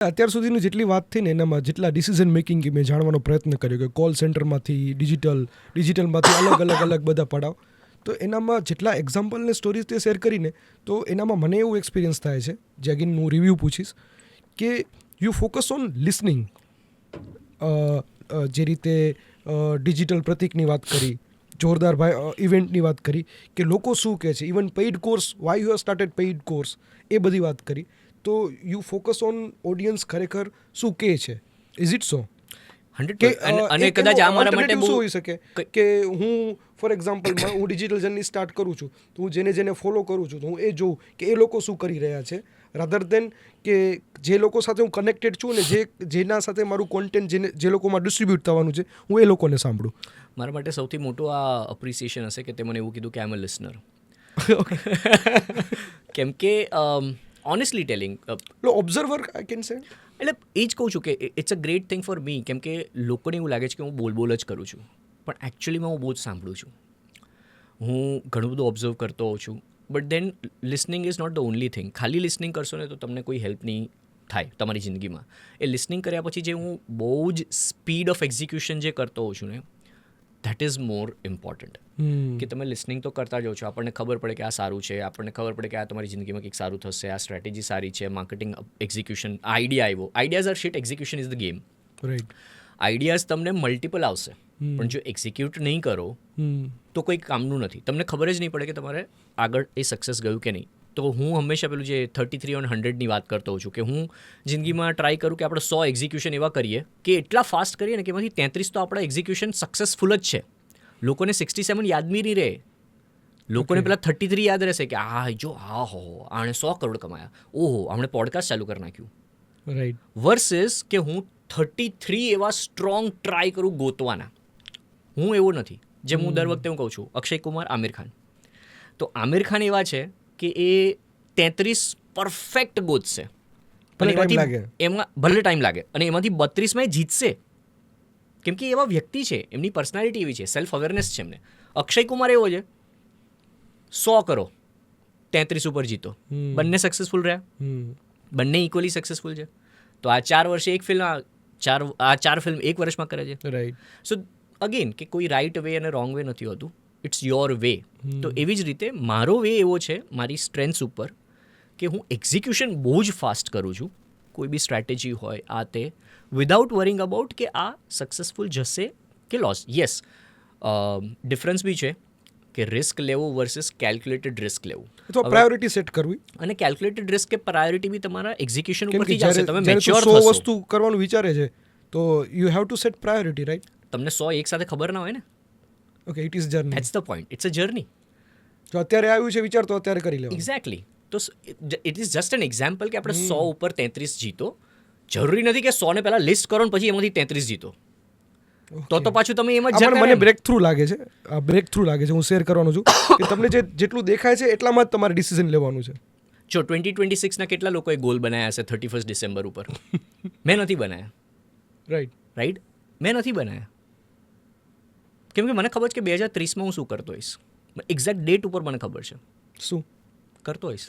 અત્યાર સુધીની જેટલી વાત થઈ ને એનામાં જેટલા ડિસિઝન મેકિંગ મેં જાણવાનો પ્રયત્ન કર્યો કે કોલ સેન્ટરમાંથી ડિજિટલમાંથી અલગ બધા પડાવ, તો એનામાં જેટલા એક્ઝામ્પલ ને સ્ટોરીઝ તે શેર કરીને તો એનામાં મને એવું એક્સપિરિયન્સ થાય છે, જે અગેન હું રિવ્યૂ પૂછીશ, કે યુ ફોકસ ઓન લિસનિંગ. જે રીતે ડિજિટલ પ્રતિકની વાત કરી, જોરદાર ભાઈ ઇવેન્ટની વાત કરી, કે લોકો શું કહે છે, even paid course, why you have started paid course, એ બધી વાત કરી. તો યુ ફોકસ ઓન ઓડિયન્સ ખરેખર શું કહે છે. Is it so? 100%. અને કદાચ આ મારા માટે શું હોઈ શકે કે હું ફોર એક્ઝામ્પલ હું ડિજિટલ જર્ની સ્ટાર્ટ કરું છું, તો હું જેને ફોલો કરું છું, તો હું એ જોઉં કે એ લોકો શું કરી રહ્યા છે, રાધર દેન કે જે લોકો સાથે હું કનેક્ટેડ છું ને જેના સાથે મારું કોન્ટેન્ટ જે લોકોમાં ડિસ્ટ્રીબ્યુટ થવાનું છે, હું એ લોકોને સાંભળું. મારા માટે સૌથી મોટું આ અપ્રિસિએશન હશે કે તે મને એવું કીધું કે આઈ એમ અ લિસનર. કેમ કે honestly telling, observer I can say. એટલે એ જ કહું છું કે it's a great thing for me, કેમ કે લોકોને એવું લાગે છે કે હું બોલ જ કરું છું, પણ એકચ્યુઅલીમાં હું બહુ જ સાંભળું છું. હું ઘણું બધું ઓબ્ઝર્વ કરતો હોઉં છું, but then listening is not the only thing. ખાલી લિસનિંગ કરશો ને તો તમને કોઈ હેલ્પ નહીં થાય તમારી જિંદગીમાં. એ લિસનિંગ કર્યા પછી જે હું બહુ જ સ્પીડ ઓફ એક્ઝિક્યુશન જે કરતો હોઉં છું ને, ધેટ ઇઝ મોર ઇમ્પોર્ટન્ટ. કે તમે લિસનિંગ તો કરતા જ છો, આપણને ખબર પડે કે આ સારું છે, આપણને ખબર પડે કે આ તમારી જિંદગીમાં કંઈક સારું થશે, આ સ્ટ્રેટેજી સારી છે, માર્કેટિંગ એક્ઝિક્યુશન, આઈડિયા આવ્યો. Ideas are shit, execution is the game. Right. Ideas તમને મલ્ટિપલ આવશે, પણ જો એક્ઝિક્યુટ નહીં કરો તો કોઈ કામનું નથી. તમને ખબર જ નહીં પડે કે તમારે આગળ એ સક્સેસ ગયું કે નહીં. તો હું હંમેશા પેલું જે 33 on 100ની વાત કરતો હોઉં છું, કે હું જિંદગીમાં ટ્રાય કરું કે આપણે 100 એક્ઝિક્યુશન એવા કરીએ કે એટલા ફાસ્ટ કરીએ ને કે એમાંથી 33 તો આપણા એક્ઝિક્યુશન સક્સેસફુલ જ છે. લોકોને 67 યાદ નહીં રહે, લોકોને પેલા 33 યાદ રહેશે કે આ જો આ હો આણે 100 કરોડ કમાયા, ઓહો આમણે પોડકાસ્ટ ચાલુ કરી નાખ્યું. રાઈટ. વર્સિસ કે હું 33 એવા સ્ટ્રોંગ ટ્રાય કરું ગોતવાના. હું એવો નથી. જેમ હું દર વખતે હું કહું છું, અક્ષય કુમાર, આમિર ખાન. તો આમિર ખાન એવા છે કે એ 33 પરફેક્ટ ગોતશે, એમાં ભલે ટાઈમ લાગે, અને એમાંથી 32માં એ જીતશે, કેમ કે એવા વ્યક્તિ છે, એમની પર્સનાલિટી એવી છે, સેલ્ફ અવેરનેસ છે એમને. અક્ષય કુમાર એવો છે, 100 કરો 33 ઉપર જીતો, બંને સક્સેસફુલ રહ્યા, બંને ઇક્વલી સક્સેસફુલ છે. તો આ 4 વર્ષે એક ફિલ્મ, આ 4 ફિલ્મ એક વર્ષમાં કરે છે. રાઈટ. સો અગેન કે કોઈ રાઈટ વે અને રોંગ વે નથી હોતું, ઇટ્સ યોર વે. તો એવી જ રીતે મારો વે એવો છે મારી સ્ટ્રેન્થ્સ ઉપર કે હું એક્ઝિક્યુશન બહુ જ ફાસ્ટ કરું છું, કોઈ બી સ્ટ્રેટેજી હોય આ તે, વિધાઉટ વરિંગ અબાઉટ કે આ સક્સેસફુલ જશે કે લોસ. યસ, ડિફરન્સ બી છે કે રિસ્ક લેવું વર્સિસ કેલ્ક્યુલેટેડ રિસ્ક લેવું. તો પ્રાયોરિટી સેટ કરવી, અને કેલ્ક્યુલેટેડ રિસ્ક કે પ્રાયોરિટી બી તમારા એક્ઝિક્યુશન ઉપરથી જ આવશે. તમે જ્યારે મેચ્યોર 100 થશો. વસ્તુ કરવાનું વિચારે છે તો you have to set priority, right? તમને 100 એક સાથે ખબર ના હોય ને. Okay, it is journey. That's the point, it's a journey. જો અત્યારે આવ્યું છે વિચાર, તો અત્યારે કરી લેવાનું. એક્ઝેક્ટલી. તો it is just an example કે આપણે 100 ઉપર 33 જીતો. જરૂરી નથી કે 100 ને પહેલા લિસ્ટ કરો ને પછી એમાંથી 33 જીતો. તો પાછું તમે એમાં જ મને બ્રેક થ્રુ લાગે છે, આ બ્રેક થ્રુ લાગે છે, હું શેર કરવાનું છું કે તમને જેટલું દેખાય છે એટલામાં જ તમારે ડિસિઝન લેવાનું છે. જો 2026ના કેટલા લોકોએ ગોલ બનાવ્યા હશે 31 ડિસેમ્બર ઉપર? મેં નથી બનાવ્યા. રાઈટ. મેં નથી બનાવ્યા, કેમ કે મને ખબર છે કે 2030માં હું શું કરતો હોઈશ. એક્ઝેક્ટ ડેટ ઉપર મને ખબર છે શું કરતો હોઈશ.